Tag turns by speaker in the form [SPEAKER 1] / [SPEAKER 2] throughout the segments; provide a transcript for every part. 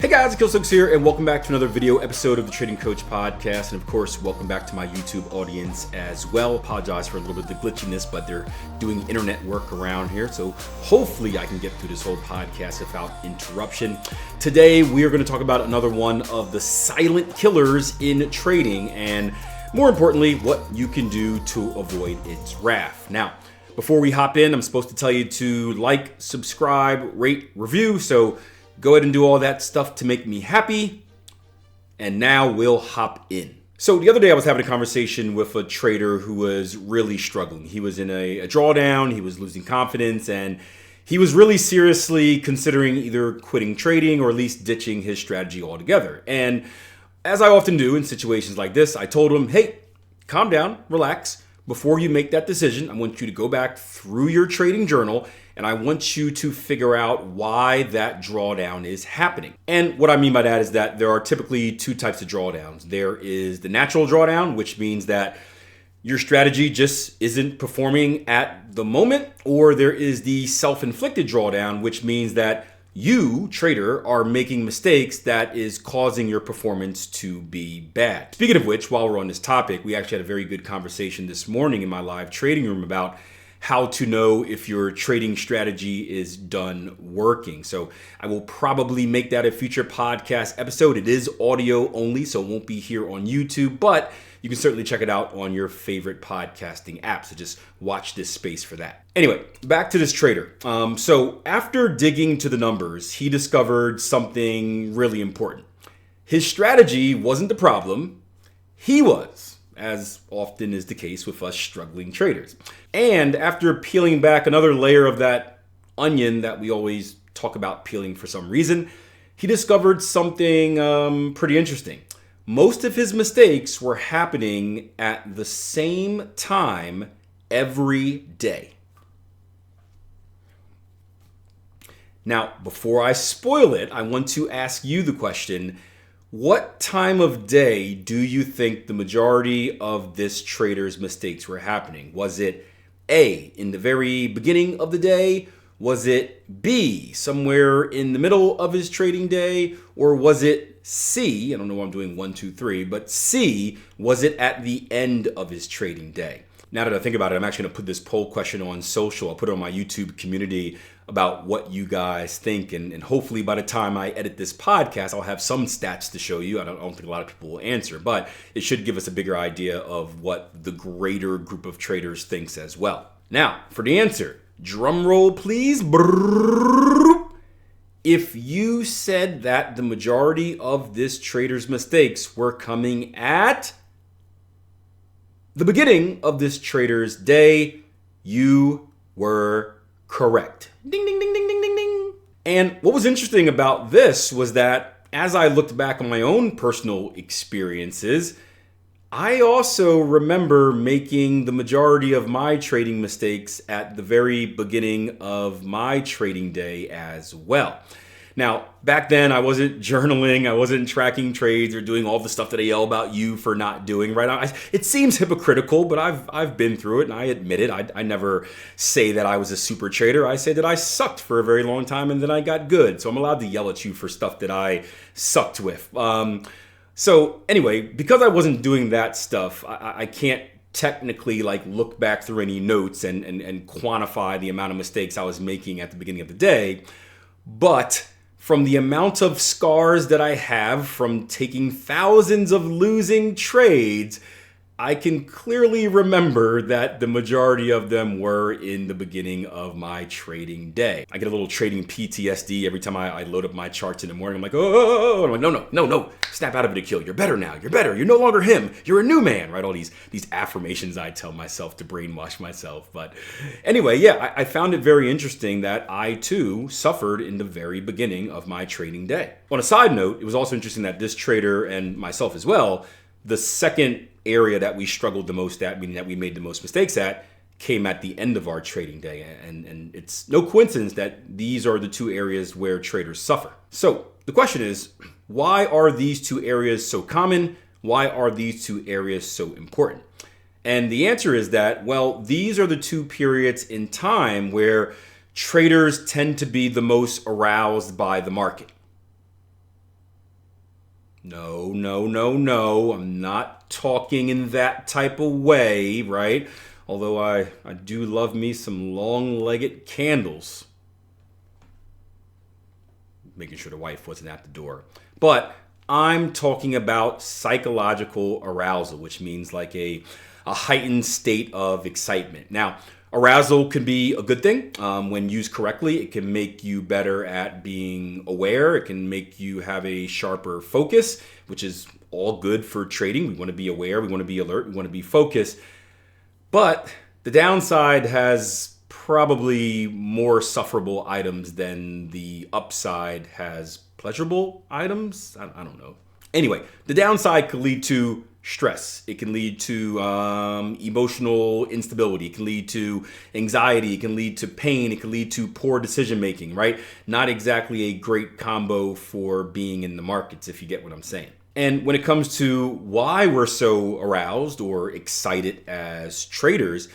[SPEAKER 1] Hey guys, Akil Stokes here, and welcome back to another video episode of the Trading Coach Podcast. And of course, welcome back to my YouTube audience as well. Apologize for a little bit of the glitchiness, but they're doing internet work around here. So hopefully I can get through this whole podcast without interruption. Today, we are going to talk about another one of the silent killers in trading, and more importantly, what you can do to avoid its wrath. Now, before we hop in, I'm supposed to tell you to like, subscribe, rate, review. So go ahead and do all that stuff to make me happy. And now we'll hop in. So the other day I was having a conversation with a trader who was really struggling. He was in a drawdown, he was losing confidence, and he was really seriously considering either quitting trading or at least ditching his strategy altogether. And as I often do in situations like this, I told him, hey, calm down, relax. Before you make that decision, I want you to go back through your trading journal and I want you to figure out why that drawdown is happening. And what I mean by that is that there are typically two types of drawdowns. There is the natural drawdown, which means that your strategy just isn't performing at the moment, or there is the self-inflicted drawdown, which means that you, trader, are making mistakes that is causing your performance to be bad. Speaking of which, while we're on this topic, we actually had a very good conversation this morning in my live trading room about how to know if your trading strategy is done working. So I will probably make that a future podcast episode. It is audio only, so it won't be here on YouTube, but you can certainly check it out on your favorite podcasting app. So just watch this space for that. Anyway, back to this trader. So after digging to the numbers, he discovered something really important. His strategy wasn't the problem. He was, as often is the case with us struggling traders. And after peeling back another layer of that onion that we always talk about peeling for some reason, he discovered something pretty interesting. Most of his mistakes were happening at the same time every day. Now, before I spoil it, I want to ask you the question, what time of day do you think the majority of this trader's mistakes were happening? Was it A, in the very beginning of the day? Was it B, somewhere in the middle of his trading day? Or was it C, I don't know why I'm doing 1, 2, 3, but C, was it at the end of his trading day? Now that I think about it, I'm actually going to put this poll question on social. I'll put it on my YouTube community about what you guys think. And hopefully by the time I edit this podcast, I'll have some stats to show you. I don't think a lot of people will answer, but it should give us a bigger idea of what the greater group of traders thinks as well. Now, for the answer, drum roll please. If you said that the majority of this trader's mistakes were coming at the beginning of this trader's day, you were correct. Ding, ding, ding, ding, ding, ding, ding. And what was interesting about this was that as I looked back on my own personal experiences, I also remember making the majority of my trading mistakes at the very beginning of my trading day as well. Now, back then, I wasn't journaling, I wasn't tracking trades or doing all the stuff that I yell about you for not doing, right? It seems hypocritical, but I've been through it and I admit it. I never say that I was a super trader. I say that I sucked for a very long time and then I got good. So I'm allowed to yell at you for stuff that I sucked with. So anyway, because I wasn't doing that stuff, I can't technically look back through any notes and quantify the amount of mistakes I was making at the beginning of the day. But from the amount of scars that I have from taking thousands of losing trades, I can clearly remember that the majority of them were in the beginning of my trading day. I get a little trading PTSD every time I load up my charts in the morning. I'm like, oh, I'm like, no, snap out of it, Akil. You're better now. You're better. You're no longer him. You're a new man, right? All these affirmations I tell myself to brainwash myself. But anyway, yeah, I found it very interesting that I too suffered in the very beginning of my trading day. On a side note, it was also interesting that this trader and myself as well, the second area that we struggled the most at, meaning that we made the most mistakes at, came at the end of our trading day. And it's no coincidence that these are the two areas where traders suffer. So the question is, why are these two areas so common? Why are these two areas so important? And the answer is that, well, these are the two periods in time where traders tend to be the most aroused by the market. No, no, no, no. I'm not talking in that type of way, right? Although I do love me some long-legged candles. Making sure the wife wasn't at the door. But I'm talking about psychological arousal, which means like a heightened state of excitement. Now, arousal can be a good thing. When used correctly, it can make you better at being aware. It can make you have a sharper focus, which is all good for trading. We want to be aware, we want to be alert, we want to be focused. But the downside has probably more sufferable items than the upside has pleasurable items. I don't know. Anyway, the downside could lead to stress. It can lead to emotional instability. It can lead to anxiety. It can lead to pain. It can lead to poor decision making, right? Not exactly a great combo for being in the markets, if you get what I'm saying. And when it comes to why we're so aroused or excited as traders,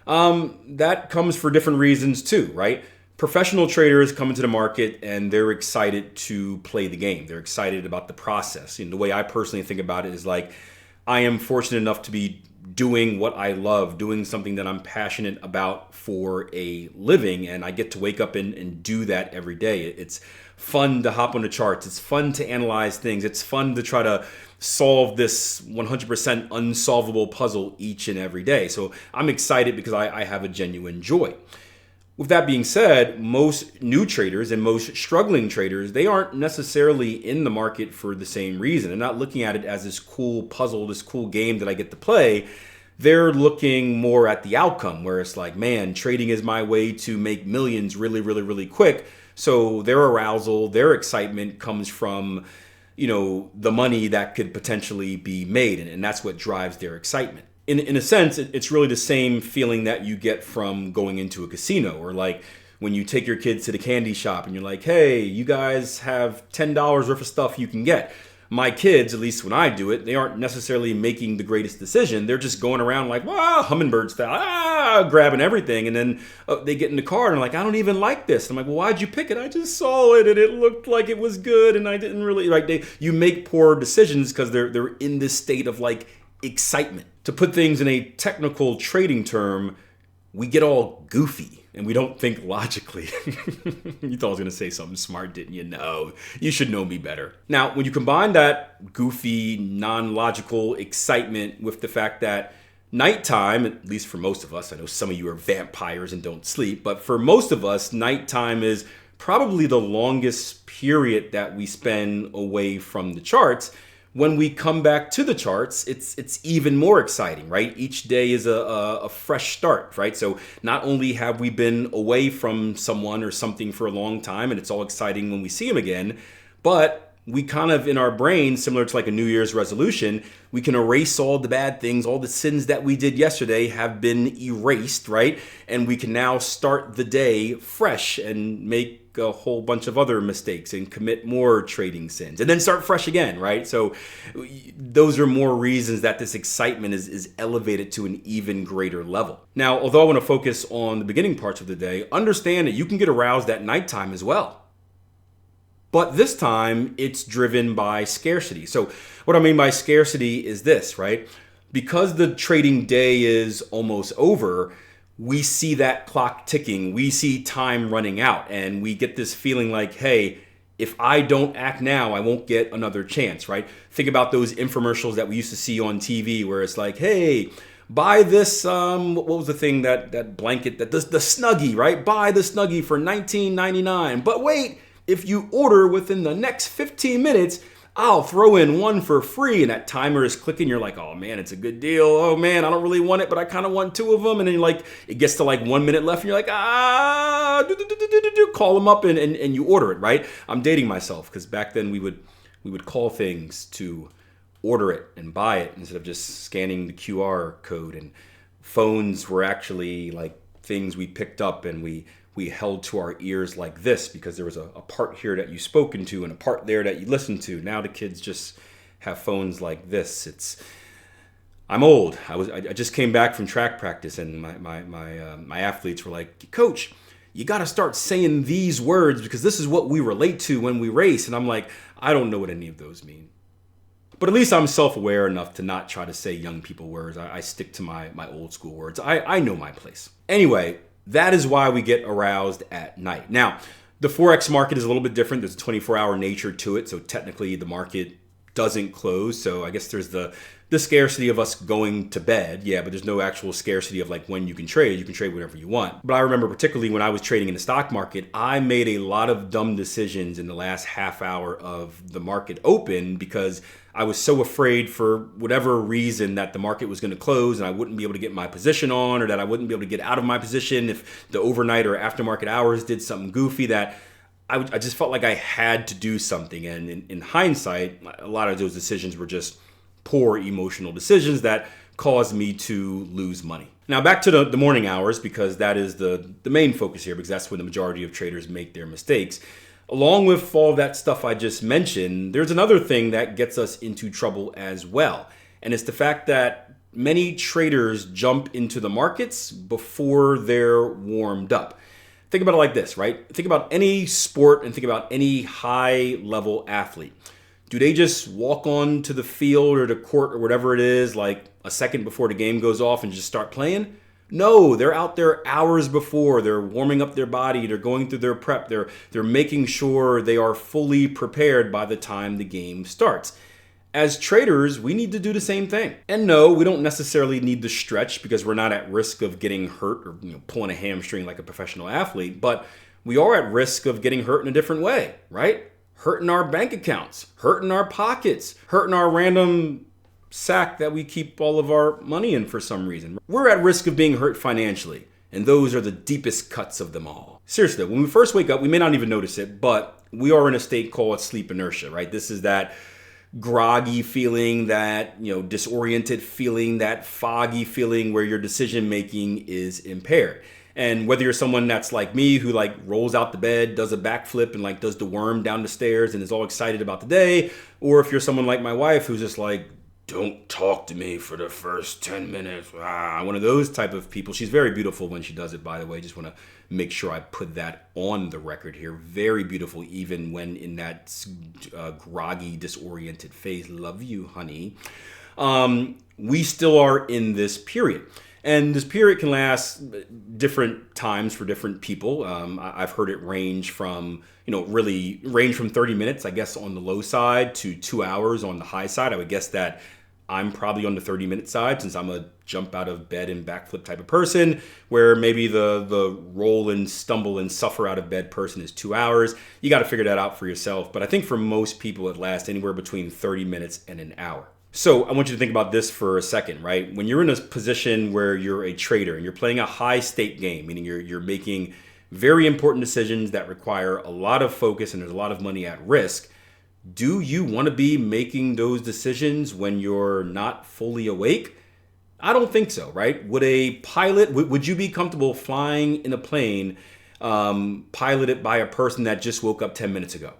[SPEAKER 1] that comes for different reasons too, right? Professional traders come into the market and they're excited to play the game. They're excited about the process. And the way I personally think about it is like, I am fortunate enough to be doing what I love, doing something that I'm passionate about for a living. And I get to wake up and do that every day. It's fun to hop on the charts. It's fun to analyze things. It's fun to try to solve this 100% unsolvable puzzle each and every day. So I'm excited because I have a genuine joy. With that being said, most new traders and most struggling traders, they aren't necessarily in the market for the same reason. They're not looking at it as this cool puzzle, this cool game that I get to play. They're looking more at the outcome where it's like, man, trading is my way to make millions really, really, really quick. So their arousal, their excitement comes from, the money that could potentially be made. And that's what drives their excitement. In a sense, it's really the same feeling that you get from going into a casino, or like when you take your kids to the candy shop and you're like, hey, you guys have $10 worth of stuff you can get. My kids, at least when I do it, they aren't necessarily making the greatest decision. They're just going around like, wow, hummingbird style, grabbing everything. And then they get in the car and like, I don't even like this. I'm like, well, why'd you pick it? I just saw it and it looked like it was good. And I didn't really like you make poor decisions because they're in this state of like excitement. To put things in a technical trading term, we get all goofy and we don't think logically. You thought I was going to say something smart, didn't you? No, you should know me better. Now, when you combine that goofy, non-logical excitement with the fact that nighttime, at least for most of us, I know some of you are vampires and don't sleep, but for most of us, nighttime is probably the longest period that we spend away from the charts. When we come back to the charts, it's even more exciting, right? Each day is a fresh start, right? So not only have we been away from someone or something for a long time, and it's all exciting when we see them again, but we kind of, in our brain, similar to like a New Year's resolution, we can erase all the bad things, all the sins that we did yesterday have been erased, right? And we can now start the day fresh and make a whole bunch of other mistakes and commit more trading sins and then start fresh again, right? So those are more reasons that this excitement is elevated to an even greater level. Now, although I want to focus on the beginning parts of the day, understand that you can get aroused at nighttime as well. But this time it's driven by scarcity. So what I mean by scarcity is this, right? Because the trading day is almost over, we see that clock ticking, we see time running out, and we get this feeling like, hey, if I don't act now, I won't get another chance, right? Think about those infomercials that we used to see on TV where it's like, hey, buy this, what was the thing, that blanket, the Snuggie, right? Buy the Snuggie for $19.99. But wait, if you order within the next 15 minutes, I'll throw in one for free. And that timer is clicking. You're like, oh man, it's a good deal. Oh man, I don't really want it, but I kind of want two of them. And then like, it gets to like 1 minute left and you're like, call them up and you order it, right? I'm dating myself because back then we would call things to order it and buy it instead of just scanning the QR code. And phones were actually like things we picked up and we held to our ears like this because there was a part here that you spoke into and a part there that you listened to. Now the kids just have phones like this. I'm old. I just came back from track practice and my athletes were like, Coach, you got to start saying these words because this is what we relate to when we race. And I'm like, I don't know what any of those mean. But at least I'm self-aware enough to not try to say young people words. I stick to my old school words. I know my place. Anyway, that is why we get aroused at night. Now, the forex market is a little bit different. There's a 24-hour nature to it. So technically the market doesn't close. So I guess there's the scarcity of us going to bed. Yeah, but there's no actual scarcity of like when you can trade. You can trade whatever you want. But I remember particularly when I was trading in the stock market, I made a lot of dumb decisions in the last half hour of the market open because I was so afraid for whatever reason that the market was going to close and I wouldn't be able to get my position on, or that I wouldn't be able to get out of my position if the overnight or aftermarket hours did something goofy, that I just felt like I had to do something. And in hindsight, a lot of those decisions were just poor emotional decisions that caused me to lose money. Now back to the morning hours, because that is the main focus here, because that's when the majority of traders make their mistakes. Along with all of that stuff I just mentioned, there's another thing that gets us into trouble as well. And it's the fact that many traders jump into the markets before they're warmed up. Think about it like this, right? Think about any sport and think about any high level athlete. Do they just walk on to the field or the court or whatever it is like a second before the game goes off and just start playing? No, they're out there hours before. They're warming up their body. They're going through their prep. They're making sure they are fully prepared by the time the game starts. As traders, we need to do the same thing. And no, we don't necessarily need to stretch because we're not at risk of getting hurt or pulling a hamstring like a professional athlete, but we are at risk of getting hurt in a different way, right? Hurting our bank accounts, hurting our pockets, hurting our random sack that we keep all of our money in for some reason. We're at risk of being hurt financially, and those are the deepest cuts of them all. Seriously, when we first wake up, we may not even notice it, but we are in a state called sleep inertia, right? This is that groggy feeling, that disoriented feeling, that foggy feeling where your decision making is impaired. And whether you're someone that's like me, who like rolls out the bed, does a backflip and like does the worm down the stairs and is all excited about the day, or if you're someone like my wife who's just like, don't talk to me for the first 10 minutes. One of those type of people. She's very beautiful when she does it, by the way. Just want to make sure I put that on the record here. Very beautiful, even when in that groggy, disoriented phase. Love you, honey. We still are in this period. And this period can last different times for different people. I've heard it range from, really range from 30 minutes, I guess, on the low side to 2 hours on the high side. I would guess that I'm probably on the 30-minute side since I'm a jump out of bed and backflip type of person, where maybe the roll and stumble and suffer out of bed person is 2 hours. You got to figure that out for yourself. But I think for most people, it lasts anywhere between 30 minutes and an hour. So I want you to think about this for a second, right? When you're in a position where you're a trader and you're playing a high stake game, meaning you're making very important decisions that require a lot of focus and there's a lot of money at risk, do you want to be making those decisions when you're not fully awake? I don't think so, right? Would a pilot, would you be comfortable flying in a plane piloted by a person that just woke up 10 minutes ago?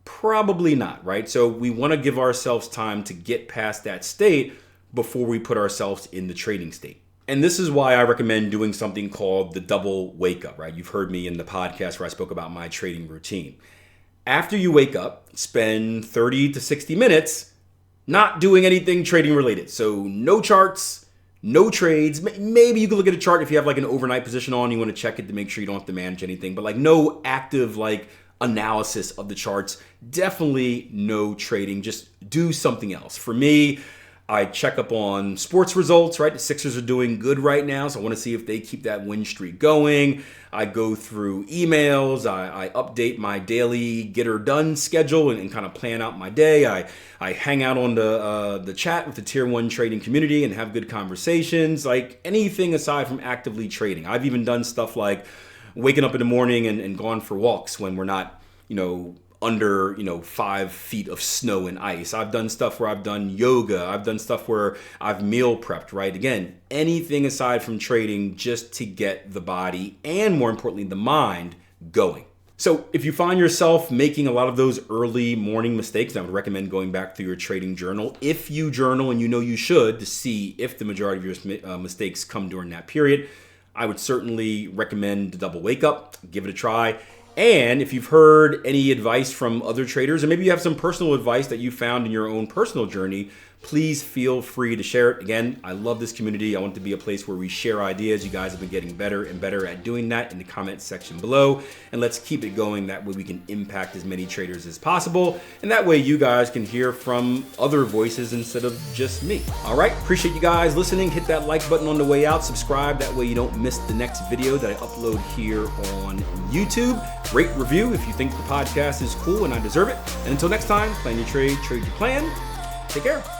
[SPEAKER 1] Probably not, right? So we want to give ourselves time to get past that state before we put ourselves in the trading state. And this is why I recommend doing something called the double wake up, right? You've heard me in the podcast where I spoke about my trading routine. After you wake up, spend 30 to 60 minutes not doing anything trading related. So no charts, no trades. Maybe you could look at a chart if you have like an overnight position on, you want to check it to make sure you don't have to manage anything, but like no active like analysis of the charts. Definitely no trading. Just do something else. For me, I check up on sports results, right? The Sixers are doing good right now, so I want to see if they keep that win streak going. I go through emails. I update my daily get her done schedule and kind of plan out my day. I hang out on the chat with the Tier 1 trading community and have good conversations, like anything aside from actively trading. I've even done stuff like waking up in the morning and gone for walks when we're not, under 5 feet of snow and ice. I've done stuff where I've done yoga. I've done stuff where I've meal prepped, right? Again, anything aside from trading just to get the body and more importantly, the mind going. So if you find yourself making a lot of those early morning mistakes, I would recommend going back through your trading journal. If you journal, and you should, to see if the majority of your mistakes come during that period, I would certainly recommend the double wake up. Give it a try. And if you've heard any advice from other traders, or maybe you have some personal advice that you found in your own personal journey, please feel free to share it. Again, I love this community. I want it to be a place where we share ideas. You guys have been getting better and better at doing that in the comment section below. And let's keep it going. That way we can impact as many traders as possible. And that way you guys can hear from other voices instead of just me. All right, appreciate you guys listening. Hit that like button on the way out. Subscribe. That way you don't miss the next video that I upload here on YouTube. Rate, review if you think the podcast is cool and I deserve it. And until next time, plan your trade, trade your plan. Take care.